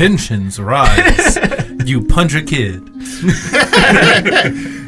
Tensions rise. You punch a kid.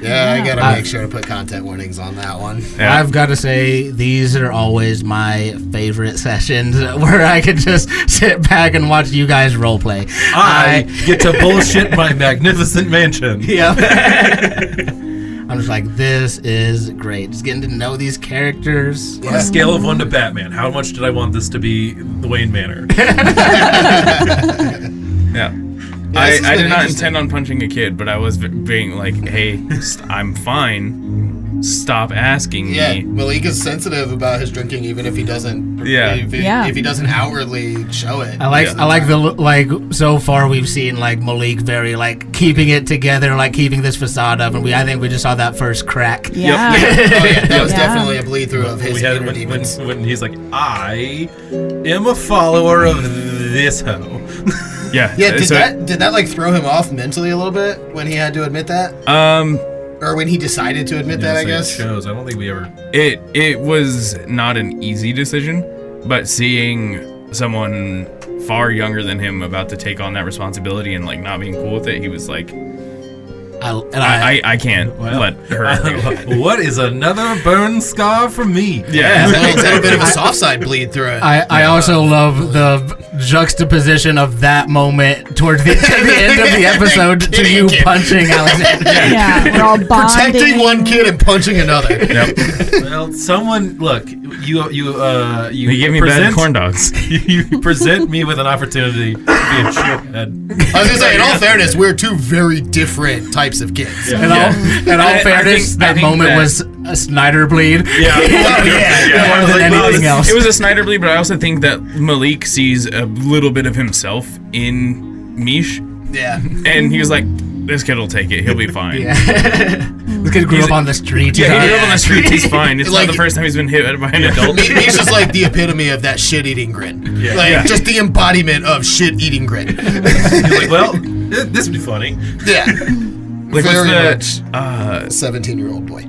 Yeah, I gotta make sure to put content warnings on that one. Yeah. I've got to say, these are always my favorite sessions where I can just sit back and watch you guys roleplay. I get to bullshit my magnificent mansion. Yep. I'm just like, this is great. Just getting to know these characters. On a scale of 1 to Batman, how much did I want this to be the Wayne Manor? Yeah. I did not intend on punching a kid, but I was being like, hey, I'm fine. Stop asking me. Yeah, Maliq is sensitive about his drinking, even if he doesn't. If he doesn't outwardly show it. I like so far we've seen like Maliq very like keeping it together, like keeping this facade up, and I think we just saw that first crack. Yeah. That was definitely a bleed through of his inner demons. When he's like, I am a follower of this hoe. Yeah. Yeah. Did that like throw him off mentally a little bit when he had to admit that? Or when he decided to admit that, I guess. It shows. I don't think we ever. It was not an easy decision, but seeing someone far younger than him about to take on that responsibility and like not being cool with it, he was like, I can't let her. What is another burn scar for me? Yeah. It's a bit of a soft side bleed through it. I also love the juxtaposition of that moment towards the end of the episode to you punching Aleksander. Yeah, we're all bonding. Protecting one kid and punching another. Yep. Well, someone look. You gave me bad corn dogs. You present me with an opportunity to be a shithead. I was gonna say, in all fairness, we're two very different types of kids. In all fairness, that moment was a Snyder bleed. Yeah. More than anything else. It was a Snyder bleed, but I also think that Maliq sees a little bit of himself in Mish. Yeah. And he was like, this kid will take it. He'll be fine. This kid grew up on the streets. Yeah, he grew up on the streets. He's fine. It's like, not the first time he's been hit by an adult. He's just like the epitome of that shit-eating grin. Just the embodiment of shit-eating grin. He's like, well, this would be funny. Yeah. Like, very what's much 17-year-old boy.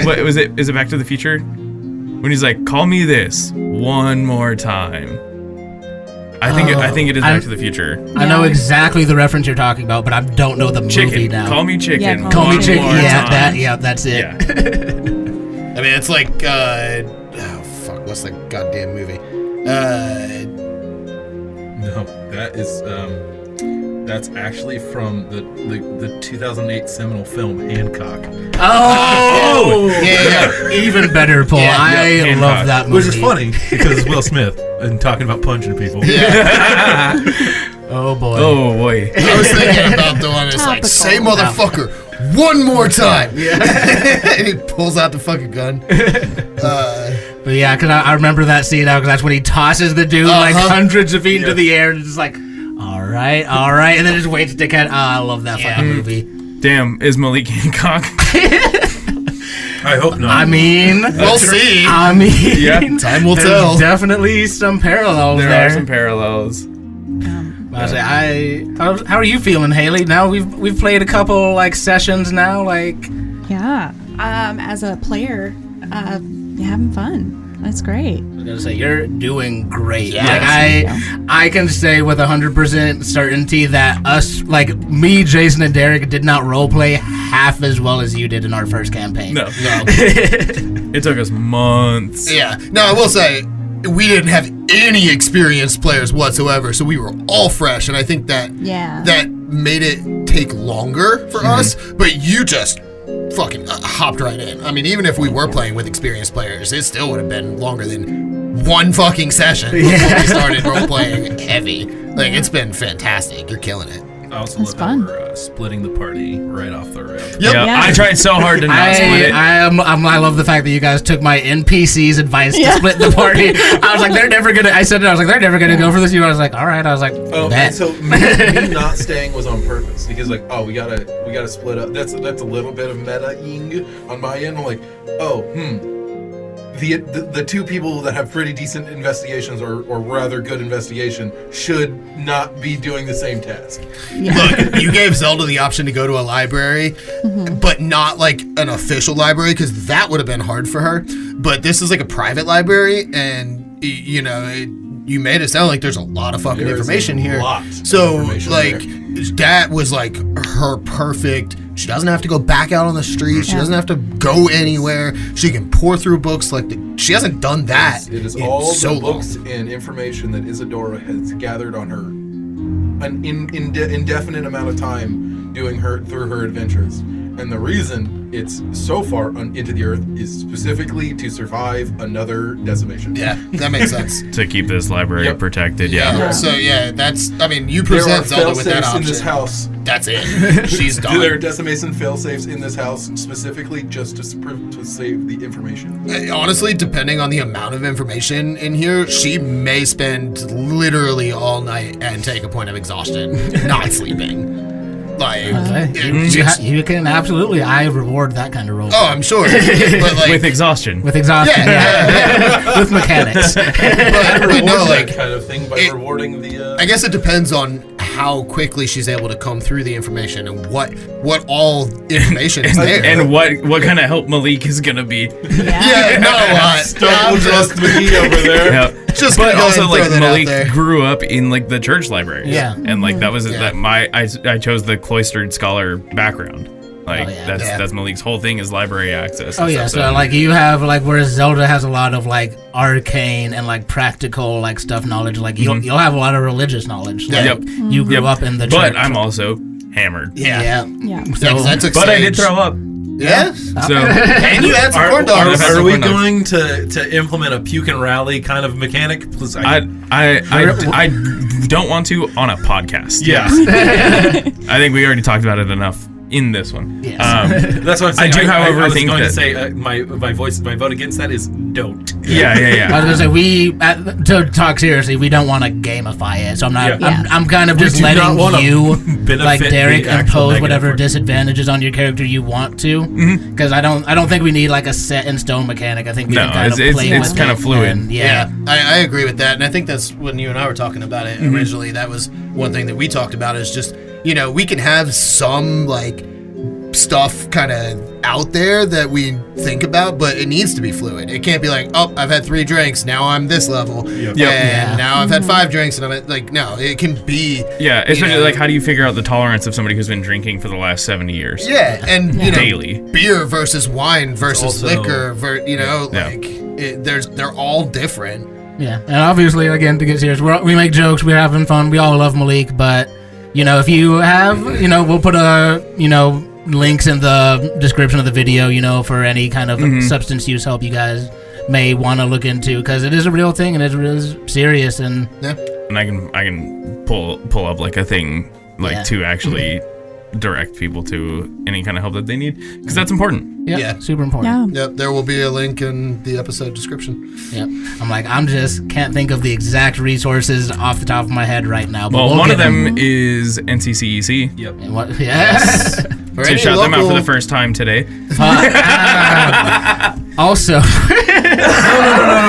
what was it? Is it Back to the Future? When he's like, call me this one more time. I think it is Back to the Future. I know exactly the reference you're talking about, but I don't know the movie now. Call me chicken. Yeah, Call me one chicken. more Yeah, time. that's it. Yeah. I mean, it's like, what's that goddamn movie? No, that is that's actually from the 2008 seminal film Hancock. Oh, yeah. Even better, Paul. Yeah, I love that movie. Which is funny because it's Will Smith and talking about punching people. Yeah. Oh boy. Oh boy. I was thinking about the one that's like, say motherfucker one more time. Yeah. And he pulls out the fucking gun. But yeah, because I remember that scene now, because that's when he tosses the dude like hundreds of feet into the air and just like, all right, and then just waits to catch. I love that fucking movie. Damn, is Maliq Hancock? I hope not. I mean, We'll see. Yeah. Time will there's tell. definitely some parallels there. There are some parallels. How are you feeling, Haley? Now we've played a couple like sessions now, like. Yeah. As a player, having fun. That's great. I was gonna say you're doing great. Yes. Like I can say with 100% certainty that us, like me, Jason, and Derek, did not roleplay half as well as you did in our first campaign. No. It took us months. Yeah. No, I will say, we didn't have any experienced players whatsoever, so we were all fresh, and I think that that made it take longer for us, but you just fucking hopped right in. I mean, even if we were playing with experienced players, it still would have been longer than one fucking session before we started role-playing heavy. Like, it's been fantastic. You're killing it. I also love how we're splitting the party right off the rip. Yep. Yeah. I tried so hard to not split it. I love the fact that you guys took my NPC's advice to split the party. I was like, they're never gonna. I said it. I was like, they're never gonna go for this. I was like, all right. I was like, bet. So me not staying was on purpose because like, we gotta split up. That's a little bit of meta-ing on my end. I'm like, The two people that have pretty decent investigations or rather good investigation should not be doing the same task. Yeah. Look, you gave Zelda the option to go to a library, but not like an official library, because that would have been hard for her. But this is like a private library, and you know, you made it sound like there's a lot of fucking There's information a here. lot of So information like there. that was like her perfect. She doesn't have to go back out on the street. She doesn't have to go anywhere. She can pour through books she hasn't done that. It is in all so the books long. and information that Isadora has gathered on her an indefinite amount of time doing through her adventures. And the reason it's so far into the earth is specifically to survive another decimation. Yeah, that makes sense. To keep this library Yep. protected, So that's. I mean, you There are present Zelda with that fail-safes option. in this house. That's it. She's done. There are decimation fail-safes in this house specifically just to save the information. Honestly, depending on the amount of information in here, she may spend literally all night and take a point of exhaustion, not sleeping. Like, You can absolutely. I reward that kind of role. oh, I'm sure, but like, with exhaustion. With exhaustion, yeah. with mechanics. but no, Reward like, that kind of thing by rewarding the. I guess it depends on how quickly she's able to comb through the information and what all information is there. And what kind of help Maliq is gonna be. yeah, not a lot. Stumble just me over there. Yeah. Just But gonna go also, and like, throw that out Maliq there. grew up in like the church libraries. Yeah. And like that was Yeah. I chose the cloistered scholar background. Like yeah. that's Malik's whole thing is library access. Oh and yeah, stuff. so like you have like whereas Zelda has a lot of like arcane and like practical like stuff knowledge. Like you'll have a lot of religious knowledge. Like, Yep. You grew up in the church. But I'm also hammered. yeah. Yeah. So, 'cause that took But I did sage. throw up. Yeah. So And you had some corn dogs. Are Are we Corn dogs. going to implement a puke and rally kind of mechanic? Please, I don't want to on a podcast. yeah, I think we already talked about it enough in this one. Yes. that's what I'm saying. I do, however, I was think going that- to say my vote against that is don't. Yeah. I was gonna say to talk seriously, we don't want to gamify it. So I'm not. Yeah. I'm kind of We just do not letting wanna you, benefit like Derek, the actual impose negative whatever for- disadvantages on your character you want to. Because I don't think we need like a set in stone mechanic. I think we No, can kind of it's play it's with kind it, of fluid. and Yeah, I agree with that, and I think that's when you and I were talking about it originally. That was one thing that we talked about is just we can have some like stuff kind of out there that we think about, but it needs to be fluid. It can't be like, oh, I've had 3 drinks, now I'm this level, and now I've had 5 drinks, and I'm at, like, no, it can be. Yeah, especially know, like how do you figure out the tolerance of somebody who's been drinking for the last 70 years? Yeah, and Daily. beer versus wine versus also- liquor, Yeah. like they're all different. Yeah, and obviously, again, to get serious, we make jokes, we're having fun, we all love Maliq, but, if you have, we'll put links in the description of the video, for any kind of substance use help you guys may want to look into, because it is a real thing, and it's really serious, and... Yeah. And I can pull up like a thing like to actually direct people to any kind of help that they need, because that's important. Yeah. Super important. Yeah. Yep, there will be a link in the episode description. Yep. I'm just can't think of the exact resources off the top of my head right now. But Well, we'll one of get them is NCCEC. Yep. And what? Yes. For To any shout them out for local- the first time today. Also, No,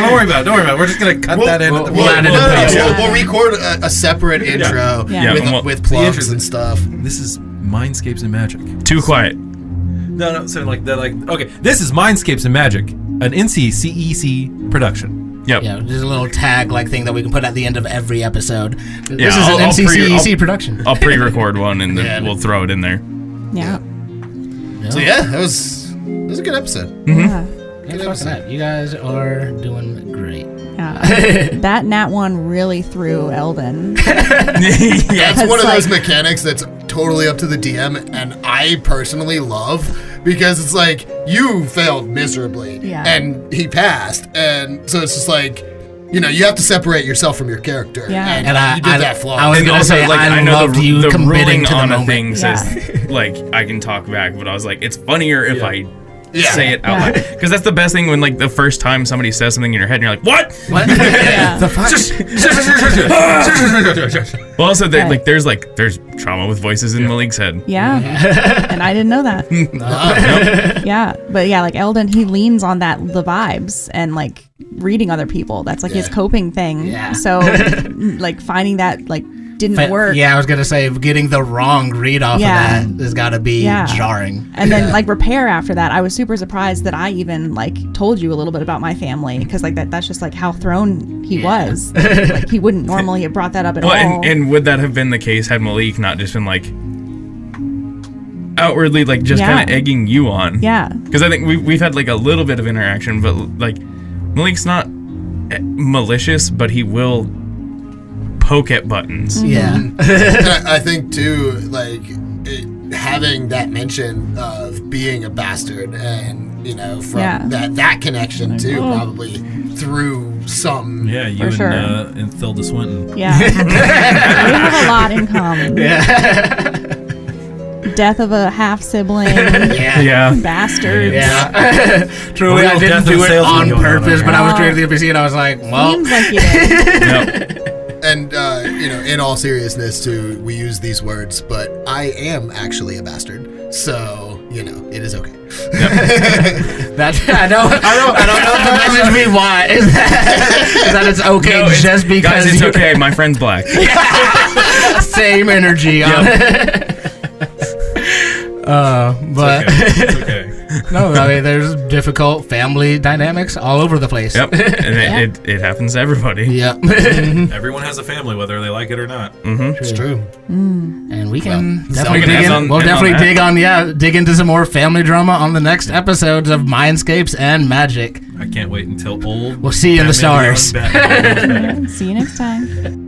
don't worry about it. We're just gonna cut that in. we'll add it in post. We'll record a separate intro Yeah. with, and we'll- with plugs interesting. and stuff. This is Mindscapes and Magic. Too quiet. No. So okay. This is Mindscapes and Magic, an NCCEC production. Yep. yeah, just a little tag like thing that we can put at the end of every episode. This Yeah, is I'll- an I'll NCCEC production. I'll pre-record one and then Yeah. we'll throw it in there. Yeah. So yeah, that was a good episode. Yeah. Yeah, fuck that. You guys are doing great. Yeah. That Nat 1 really threw Eldon. That's one of like- those mechanics that's totally up to the DM, and I personally love because it's like you failed miserably, Yeah. and he passed, and so it's just like. You have to separate yourself from your character. Yeah. And, And you did that flawless. I was And gonna also, say, like, I know loved you the committing ruling to the on a moment. thing says, Yeah. like, I can talk back, but I was like, it's funnier if I Yeah. say it out loud. Because that's the best thing when, like, the first time somebody says something in your head and you're like, what? What? Yeah. The fuck? Well, also, Right. there's trauma with voices in Malik's head. Yeah. And I didn't know that. Yeah. But yeah, like Eldon, he leans on the vibes and like reading other people. That's like his coping thing. Yeah. So like finding that like didn't work. Yeah, I was gonna say getting the wrong read off of that has got to be jarring. And then like repair after that, I was super surprised that I even like told you a little bit about my family, because like that's just like how thrown he was. Like he wouldn't normally have brought that up at all. And would that have been the case had Maliq not just been like outwardly like just kind of egging you on? Yeah. Because I think we've had like a little bit of interaction, but like Maliq's not malicious, but he will poke at buttons. Yeah. I think too, like having that mention of being a bastard, and you know, from that connection too, probably through some. Yeah, you and Thilda Swinton. Yeah. We have a lot in common. Yeah. Death of a half sibling. Bastards. Yeah. Truly, I didn't do it on purpose, but I was creating the NPC and I was like, well. Seems like you did. And, you know, in all seriousness, too, we use these words, but I am actually a bastard. So, you know, it is okay. I don't know if the message means why. Is that it's okay just because. Guys, it's okay. My friend's black. Same energy. But it's okay. No, I mean, there's difficult family dynamics all over the place. Yep, and it happens to everybody. Yep. Everyone has a family, whether they like it or not. Mm-hmm. It's true. And we can definitely dig into some more family drama on the next episodes of Mindscapes and Magic. I can't wait until old. We'll see you in the stars. See you next time.